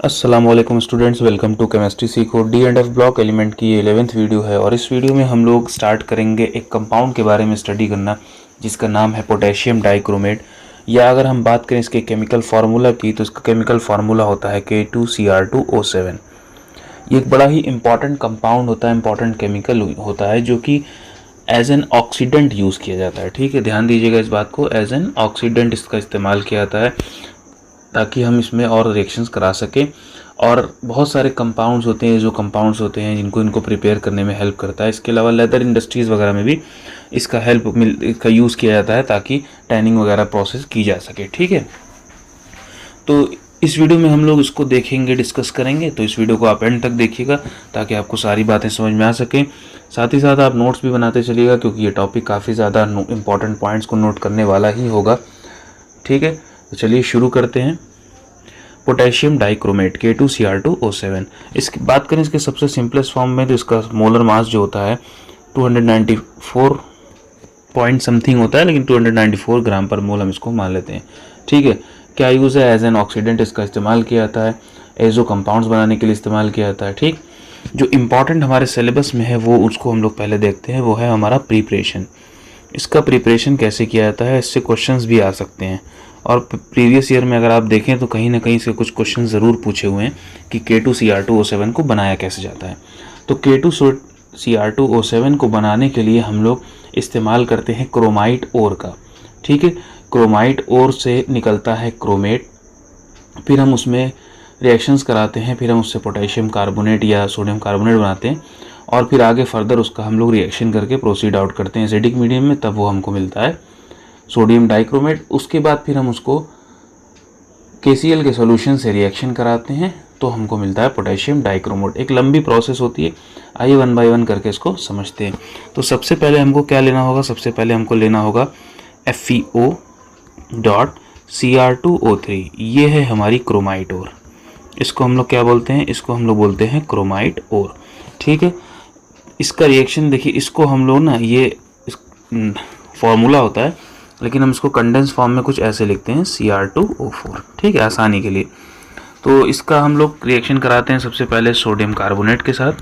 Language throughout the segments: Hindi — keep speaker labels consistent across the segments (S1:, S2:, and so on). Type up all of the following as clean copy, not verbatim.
S1: अस्सलाम वालेकुम स्टूडेंट्स, वेलकम टू केमिस्ट्री सीखो D and F block element की ये 11th वीडियो है। और इस वीडियो में हम लोग स्टार्ट करेंगे एक कंपाउंड के बारे में स्टडी करना जिसका नाम है पोटेशियम डाइक्रोमेट। या अगर हम बात करें इसके केमिकल फार्मूला की तो इसका केमिकल फार्मूला होता है K2Cr2O7। ये एक बड़ा ही इंपॉर्टेंट कंपाउंड होता है, इंपॉर्टेंट केमिकल होता है जो कि एज एन ऑक्सीडेंट यूज़ किया जाता है। ठीक है, ध्यान दीजिएगा इस बात को, एज एन ऑक्सीडेंट इसका इस्तेमाल किया जाता है ताकि हम इसमें और रिएक्शंस करा सकें। और बहुत सारे कंपाउंड्स होते हैं जिनको इनको प्रिपेयर करने में हेल्प करता है। इसके अलावा लेदर इंडस्ट्रीज़ वगैरह में भी इसका यूज़ किया जाता है ताकि टैनिंग वगैरह प्रोसेस की जा सके। ठीक है, तो इस वीडियो में हम लोग इसको देखेंगे, डिस्कस करेंगे। तो इस वीडियो को आप एंड तक देखिएगा ताकि आपको सारी बातें समझ में आ सकें। साथ ही साथ आप नोट्स भी बनाते चलिएगा क्योंकि ये टॉपिक काफ़ी ज़्यादा इंपॉर्टेंट पॉइंट्स को नोट करने वाला ही होगा। ठीक है, तो चलिए शुरू करते हैं। पोटेशियम डाइक्रोमेट K2Cr2O7, इसकी बात करें इसके सबसे सिंपलेस्ट फॉर्म में तो इसका मोलर मास जो होता है 294 पॉइंट समथिंग होता है, लेकिन 294 ग्राम पर मोल हम इसको मान लेते हैं। ठीक है, क्या यूज़ है? एज एन ऑक्सीडेंट इसका इस्तेमाल किया जाता है, एजो कंपाउंड्स बनाने के लिए इस्तेमाल किया जाता है। ठीक, जो इम्पॉर्टेंट हमारे सिलेबस में है वो उसको हम लोग पहले देखते हैं, वो है हमारा प्रिपरेशन। इसका प्रिपरेशन कैसे किया जाता है, इससे क्वेश्चंस भी आ सकते हैं। और प्रीवियस ईयर में अगर आप देखें तो कहीं ना कहीं से कुछ क्वेश्चन ज़रूर पूछे हुए हैं कि K2Cr2O7 को बनाया कैसे जाता है। तो K2Cr2O7 को बनाने के लिए हम लोग इस्तेमाल करते हैं क्रोमाइट ओर का। ठीक है, क्रोमाइट ओर से निकलता है क्रोमेट, फिर हम उसमें रिएक्शंस कराते हैं, फिर हम उससे पोटेशियम कार्बोनेट या सोडियम कार्बोनेट बनाते हैं और फिर आगे फर्दर उसका हम लोग रिएक्शन करके प्रोसीड आउट करते हैं एसिडिक मीडियम में, तब वो हमको मिलता है सोडियम डाइक्रोमेट। उसके बाद फिर हम उसको KCl के सॉल्यूशन से रिएक्शन कराते हैं तो हमको मिलता है पोटेशियम डाइक्रोमेट। एक लंबी प्रोसेस होती है, आइए वन बाय वन करके इसको समझते हैं। तो सबसे पहले हमको क्या लेना होगा? सबसे पहले हमको लेना होगा FeO.Cr2O3। ये है हमारी क्रोमाइट ओर। इसको हम लोग क्या बोलते हैं? इसको हम लोग बोलते हैं क्रोमाइट ओर। ठीक है, इसका रिएक्शन देखिए, इसको हम लोग ना, ये फॉर्मूला होता है लेकिन हम इसको कंडेंस फॉर्म में कुछ ऐसे लिखते हैं Cr2O4। ठीक है, आसानी के लिए। तो इसका हम लोग रिएक्शन कराते हैं सबसे पहले सोडियम कार्बोनेट के साथ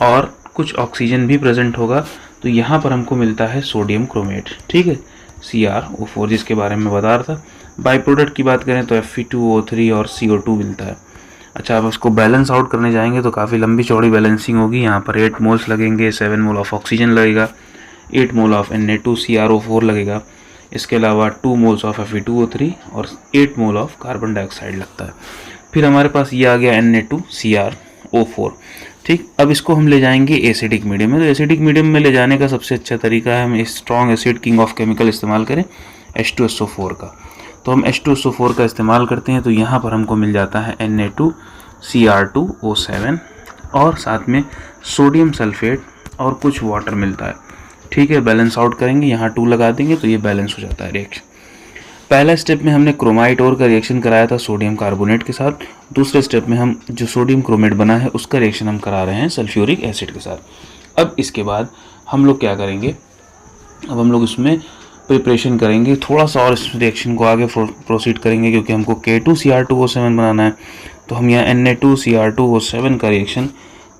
S1: और कुछ ऑक्सीजन भी प्रेजेंट होगा, तो यहाँ पर हमको मिलता है सोडियम क्रोमेट। ठीक है, CrO4 जिसके बारे में बता रहा था। बाई प्रोडक्ट की बात करें तो Fe2O3 और CO2 मिलता है। अच्छा, अब इसको बैलेंस आउट करने जाएंगे तो काफ़ी लंबी चौड़ी बैलेंसिंग होगी। यहाँ पर 8 मोल्स लगेंगे, 7 मोल ऑफ ऑक्सीजन लगेगा, 8 मोल ऑफ Na2CrO4 लगेगा, इसके अलावा 2 मोल्स ऑफ Fe2O3 और 8 मोल ऑफ कार्बन डाइऑक्साइड लगता है। फिर हमारे पास ये आ गया Na2CrO4। ठीक, अब इसको हम ले जाएंगे एसिडिक मीडियम में। तो एसिडिक मीडियम में ले जाने का सबसे अच्छा तरीका है हम strong acid king of chemical इस्तेमाल करें H2SO4 का। तो हम H2SO4 का इस्तेमाल करते हैं तो यहाँ पर हमको मिल जाता है Na2Cr2O7 और साथ में सोडियम सल्फेट और कुछ वाटर मिलता है। ठीक है, बैलेंस आउट करेंगे, यहाँ 2 लगा देंगे तो ये बैलेंस हो जाता है रिएक्शन। पहला स्टेप में हमने क्रोमाइट ओर का रिएक्शन कराया था सोडियम कार्बोनेट के साथ। दूसरे स्टेप में हम जो सोडियम क्रोमेट बना है उसका रिएक्शन हम करा रहे हैं सल्फ्यूरिक एसिड के साथ। अब इसके बाद हम लोग क्या करेंगे? अब हम लोग इसमें प्रिपरेशन करेंगे, थोड़ा सा और इस रिएक्शन को आगे प्रोसीड करेंगे क्योंकि हमको K2Cr2O7 बनाना है। तो हम यहाँ Na2Cr2O7 का रिएक्शन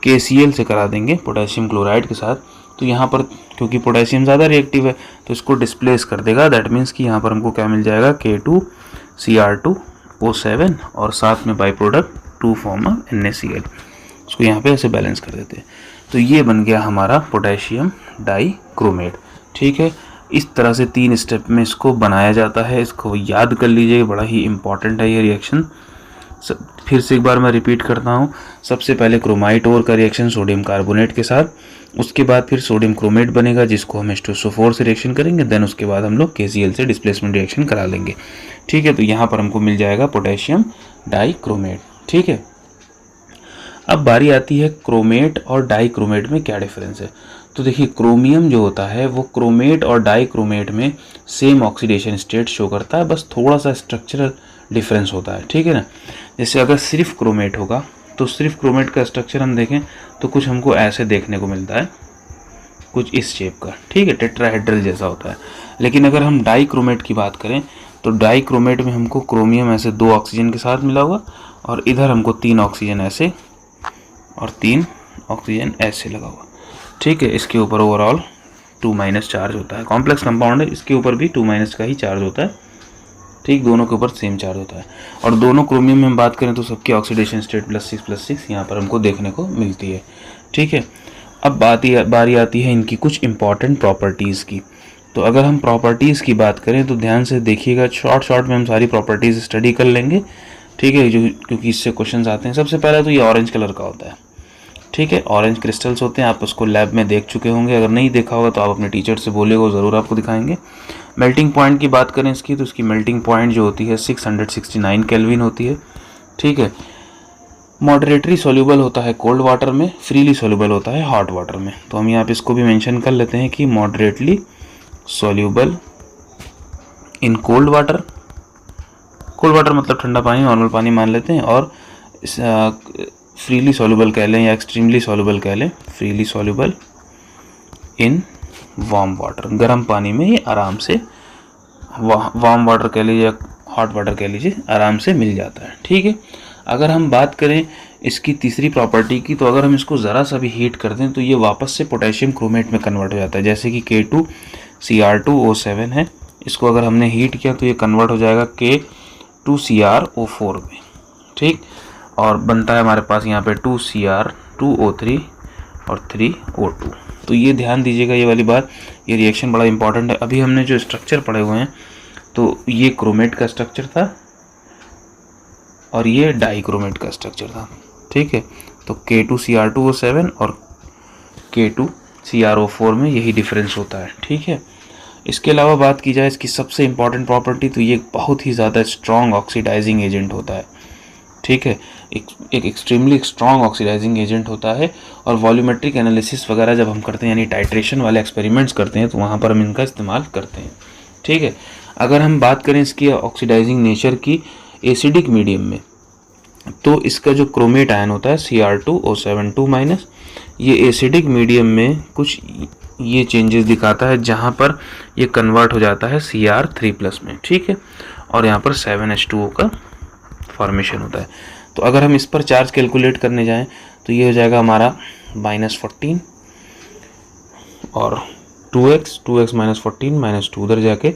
S1: KCl से करा देंगे पोटेशियम क्लोराइड के साथ। तो यहाँ पर क्योंकि पोटेशियम ज़्यादा रिएक्टिव है तो इसको डिस्प्लेस कर देगा। दैट मीन्स कि यहाँ पर हमको क्या मिल जाएगा? K2Cr2O7 और साथ में by product 2 form of NaCl। इसको यहाँ पे ऐसे बैलेंस कर देते हैं तो ये बन गया हमारा पोटेशियम डाइक्रोमेट। ठीक है, इस तरह से 3 स्टेप में इसको बनाया जाता है। इसको याद कर लीजिए, बड़ा ही इंपॉर्टेंट है ये रिएक्शन। फिर से एक बार मैं रिपीट करता हूँ। सबसे पहले क्रोमाइट ओर का रिएक्शन सोडियम कार्बोनेट के साथ, उसके बाद फिर सोडियम क्रोमेट बनेगा जिसको हम H2SO4 से रिएक्शन करेंगे, देन उसके बाद हम लोग KCl से डिस्प्लेसमेंट रिएक्शन करा लेंगे। ठीक है, तो यहाँ पर हमको मिल जाएगा पोटेशियम डाइक्रोमेट। ठीक है, अब बारी आती है क्रोमेट और डाइक्रोमेट में क्या डिफरेंस है। तो देखिए, क्रोमियम जो होता है वो क्रोमेट और डाइक्रोमेट में सेम ऑक्सीडेशन स्टेट शो करता है, बस थोड़ा सा स्ट्रक्चरल डिफरेंस होता है। ठीक है ना, जैसे अगर सिर्फ क्रोमेट होगा तो सिर्फ क्रोमेट का स्ट्रक्चर हम देखें तो कुछ हमको ऐसे देखने को मिलता है, कुछ इस शेप का। ठीक है, टेट्राहेड्रल जैसा होता है। लेकिन अगर हम डाइक्रोमेट की बात करें तो डाइक्रोमेट में हमको क्रोमियम ऐसे 2 ऑक्सीजन के साथ मिला हुआ और इधर हमको 3 ऑक्सीजन ऐसे और 3 ऑक्सीजन ऐसे लगा हुआ। ठीक है, इसके ऊपर ओवरऑल 2- चार्ज होता है। कॉम्प्लेक्स कंपाउंड है, इसके ऊपर भी 2- का ही चार्ज होता है। ठीक, दोनों के ऊपर सेम चार्ज होता है। और दोनों क्रोमियम में हम बात करें तो सबकी ऑक्सीडेशन स्टेट +6 यहाँ पर हमको देखने को मिलती है। ठीक है, अब बारी आती है इनकी कुछ इंपॉर्टेंट प्रॉपर्टीज़ की। तो अगर हम प्रॉपर्टीज़ की बात करें तो ध्यान से देखिएगा, शॉर्ट में हम सारी प्रॉपर्टीज़ स्टडी कर लेंगे। ठीक है, जो क्योंकि इससे क्वेश्चंस आते हैं। सबसे पहला तो ये ऑरेंज कलर का होता है। ठीक है, ऑरेंज क्रिस्टल्स होते हैं, आप उसको लैब में देख चुके होंगे। अगर नहीं देखा होगा तो आप अपने टीचर से बोलिएगा, वो ज़रूर आपको दिखाएंगे। मेल्टिंग पॉइंट की बात करें इसकी, तो इसकी मेल्टिंग पॉइंट जो होती है 669 केल्विन होती है। ठीक है, मॉडरेटली सॉल्यूबल होता है कोल्ड वाटर में, फ्रीली सॉल्यूबल होता है हॉट वाटर में। तो हम यहाँ पे इसको भी मेंशन कर लेते हैं कि moderately soluble in cold water. Cold water मतलब ठंडा पानी, नॉर्मल पानी मान लेते हैं। और फ्रीली सॉल्यूबल कह लें या एक्सट्रीमली सॉल्यूबल कह लें, freely soluble in warm water. गर्म पानी में ये आराम से, वार्म वाटर कह लीजिए या हॉट वाटर कह लीजिए, आराम से मिल जाता है। ठीक है, अगर हम बात करें इसकी तीसरी प्रॉपर्टी की, तो अगर हम इसको ज़रा सा भी हीट कर दें तो ये वापस से पोटेशियम क्रोमेट में कन्वर्ट हो जाता है। जैसे कि K2Cr2O7 है, इसको अगर हमने हीट किया तो ये कन्वर्ट हो जाएगा K2CrO4 में। ठीक, और बनता है हमारे पास यहाँ पे 2Cr2O3 और 3O2। तो ये ध्यान दीजिएगा, ये वाली बात, ये रिएक्शन बड़ा इंपॉर्टेंट है। अभी हमने जो स्ट्रक्चर पढ़े हुए हैं, तो ये क्रोमेट का स्ट्रक्चर था और ये डाइक्रोमेट का स्ट्रक्चर था। ठीक है, तो K2Cr2O7 और K2CrO4 में यही डिफरेंस होता है। ठीक है, इसके अलावा बात की जाए इसकी सबसे इंपॉर्टेंट प्रॉपर्टी, तो ये बहुत ही ज़्यादा स्ट्रॉन्ग ऑक्सीडाइजिंग एजेंट होता है। ठीक है, एक एक्सट्रीमली स्ट्रॉन्ग ऑक्सीडाइजिंग एजेंट होता है। और वॉल्यूमेट्रिक एनालिसिस वगैरह जब हम करते हैं, यानी टाइट्रेशन वाले एक्सपेरिमेंट्स करते हैं, तो वहाँ पर हम इनका इस्तेमाल करते हैं। ठीक है, अगर हम बात करें इसकी ऑक्सीडाइजिंग नेचर की एसिडिक मीडियम में, तो इसका जो क्रोमेट आयन होता है Cr2O7 2-, ये एसिडिक मीडियम में कुछ ये चेंजेस दिखाता है, जहाँ पर ये कन्वर्ट हो जाता है Cr3+ में। ठीक है, और यहाँ पर 7H2O का फॉर्मेशन होता है। तो अगर हम इस पर चार्ज कैलकुलेट करने जाएं तो ये हो जाएगा हमारा -14 और 2x -14 -2 उधर जाके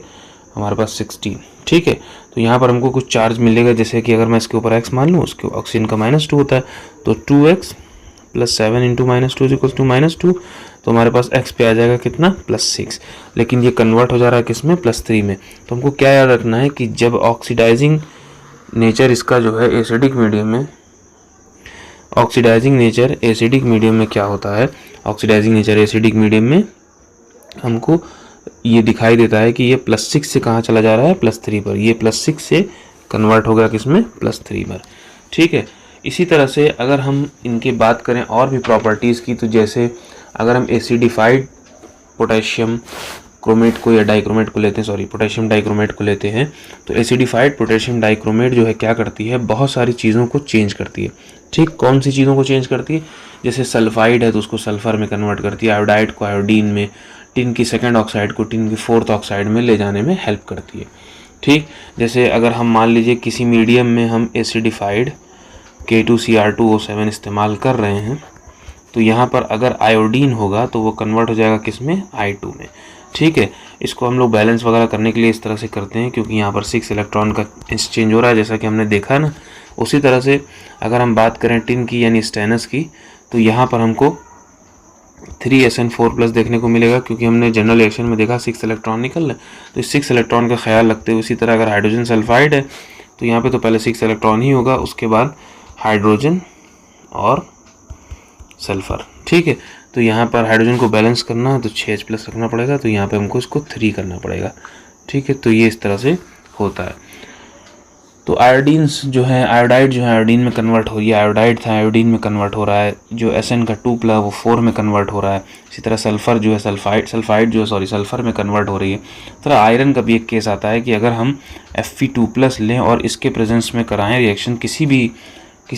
S1: हमारे पास 16। ठीक है, तो यहाँ पर हमको कुछ चार्ज मिलेगा, जैसे कि अगर मैं इसके ऊपर x मान लूँ, उसके ऑक्सीजन का -2 होता है, तो 2x + 7 × -2 = -2। तो हमारे पास x पे आ जाएगा कितना, +6। लेकिन ये कन्वर्ट हो जा रहा है किस में, +3 में। तो हमको क्या याद रखना है कि जब ऑक्सीडाइजिंग नेचर इसका जो है एसिडिक मीडियम में, ऑक्सीडाइजिंग नेचर एसिडिक मीडियम में क्या होता है, ऑक्सीडाइजिंग नेचर एसिडिक मीडियम में हमको ये दिखाई देता है कि ये +6 से कहाँ चला जा रहा है, +3 पर। ये +6 से कन्वर्ट हो गया किसमें, +3 पर। ठीक है, इसी तरह से अगर हम इनके बात करें और भी प्रॉपर्टीज़ की, तो जैसे अगर हम एसिडिफाइड पोटेशियम क्रोमेट को या डाइक्रोमेट को लेते हैं, सॉरी पोटेशियम डाइक्रोमेट को लेते हैं, तो एसिडिफाइड पोटेशियम डाइक्रोमेट जो है क्या करती है, बहुत सारी चीज़ों को चेंज करती है। ठीक, कौन सी चीज़ों को चेंज करती है, जैसे सल्फाइड है तो उसको सल्फर में कन्वर्ट करती है, आयोडाइड को आयोडीन में, टिन की 2nd ऑक्साइड को टिन की 4th ऑक्साइड में ले जाने में हेल्प करती है। ठीक, जैसे अगर हम मान लीजिए किसी मीडियम में हम एसिडिफाइड K2Cr2O7 इस्तेमाल कर रहे हैं, तो यहाँ पर अगर आयोडीन होगा तो वो कन्वर्ट हो जाएगा किस में, I2 में। ठीक है, इसको हम लोग बैलेंस वगैरह करने के लिए इस तरह से करते हैं, क्योंकि यहाँ पर 6 इलेक्ट्रॉन का एक्सचेंज हो रहा है, जैसा कि हमने देखा ना। उसी तरह से अगर हम बात करें टिन की यानी स्टेनस की, तो यहाँ पर हमको 3SN4+ देखने को मिलेगा, क्योंकि हमने जनरल रिएक्शन में देखा 6 इलेक्ट्रॉन निकल रहे, तो इस 6 इलेक्ट्रॉन का ख्याल रखते हुए। इसी तरह अगर हाइड्रोजन सल्फाइड है तो यहाँ पे तो पहले 6 इलेक्ट्रॉन ही होगा, उसके बाद हाइड्रोजन और सल्फर। ठीक है, तो यहाँ पर हाइड्रोजन को बैलेंस करना है तो 6H+ रखना पड़ेगा, तो यहाँ पे हमको इसको 3 करना पड़ेगा। ठीक है, तो ये इस तरह से होता है। तो आयोडीन्स जो है, आयोडाइड जो है आयोडीन में कन्वर्ट हो रही है, आयोडाइड था आयोडीन में कन्वर्ट हो रहा है, जो Sn का 2+ वो 4 में कन्वर्ट हो रहा है। इसी तरह सल्फर जो है सल्फाइड जो है सल्फर में कन्वर्ट हो रही है। तरह आयरन का भी एक केस आता है कि अगर हम Fe2+ लें और इसके प्रेजेंस में कराएं रिएक्शन, किसी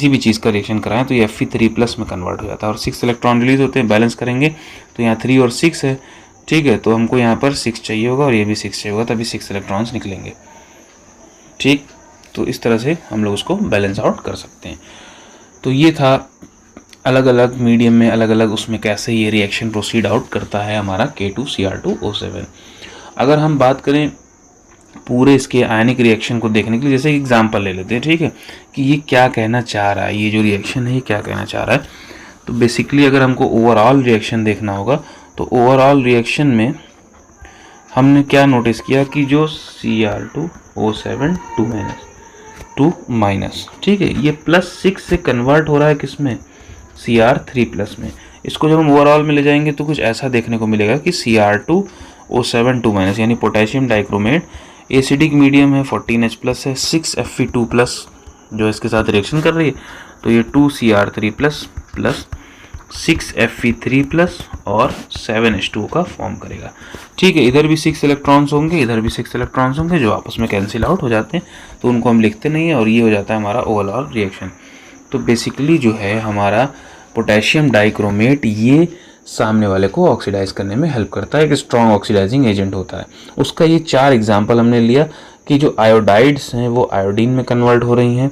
S1: भी चीज़ का रिएक्शन कराएं, तो ये Fe3+ में कन्वर्ट हो जाता है और 6 इलेक्ट्रॉन रिलीज होते हैं। बैलेंस करेंगे तो यहाँ 3 और 6 है। ठीक है, तो हमको यहाँ पर 6 चाहिए होगा और ये भी 6 चाहिए होगा, तभी 6 इलेक्ट्रॉन्स निकलेंगे। ठीक, तो इस तरह से हम लोग उसको बैलेंस आउट कर सकते हैं। तो ये था अलग अलग मीडियम में अलग अलग उसमें कैसे ये रिएक्शन प्रोसीड आउट करता है हमारा K2Cr2O7। अगर हम बात करें पूरे इसके आयनिक रिएक्शन को देखने के लिए, जैसे एग्जांपल ले लेते हैं, ठीक है, कि ये क्या कहना चाह रहा है, ये जो रिएक्शन है ये क्या कहना चाह रहा है। तो बेसिकली अगर हमको ओवरऑल रिएक्शन देखना होगा तो ओवरऑल रिएक्शन में हमने क्या नोटिस किया कि जो Cr2O7 2 माइनस, ठीक है, ये +6 से कन्वर्ट हो रहा है किसमें, Cr3+ में। इसको जब हम ओवरऑल में ले जाएंगे तो कुछ ऐसा देखने को मिलेगा कि Cr2O7 2- यानी पोटेशियम डाइक्रोमेट एसिडिक मीडियम है, 14H+ है, 6Fe2+ जो इसके साथ रिएक्शन कर रही है, तो ये 2Cr3+ प्लस 6Fe3+ और 7H2O का फॉर्म करेगा, ठीक है। इधर भी 6 इलेक्ट्रॉन्स होंगे, इधर भी 6 इलेक्ट्रॉन्स होंगे जो आपस में कैंसिल आउट हो जाते हैं, तो उनको हम लिखते नहीं है, और ये हो जाता है हमारा ओवरऑल रिएक्शन। तो बेसिकली जो है हमारा पोटेशियम डाइक्रोमेट ये सामने वाले को ऑक्सीडाइज करने में हेल्प करता है, एक स्ट्रॉन्ग ऑक्सीडाइजिंग एजेंट होता है। उसका ये 4 एग्जाम्पल हमने लिया कि जो आयोडाइड्स हैं वो आयोडीन में कन्वर्ट हो रही हैं,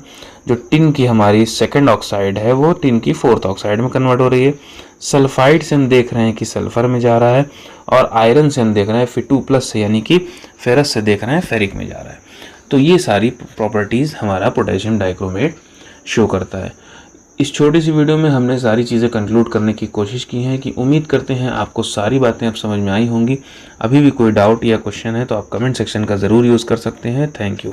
S1: जो टिन की हमारी सेकंड ऑक्साइड है वो टिन की 4th ऑक्साइड में कन्वर्ट हो रही है, सल्फाइड से हम देख रहे हैं कि सल्फर में जा रहा है, और आयरन से हम देख रहे हैं Fe2+ से यानी कि फेरस से देख रहे हैं फेरिक में जा रहा है। तो ये सारी प्रॉपर्टीज़ हमारा पोटेशियम डाइक्रोमेट शो करता है। इस छोटी सी वीडियो में हमने सारी चीज़ें कंक्लूड करने की कोशिश की है, कि उम्मीद करते हैं आपको सारी बातें अब समझ में आई होंगी। अभी भी कोई डाउट या क्वेश्चन है तो आप कमेंट सेक्शन का ज़रूर यूज़ कर सकते हैं। Thank you.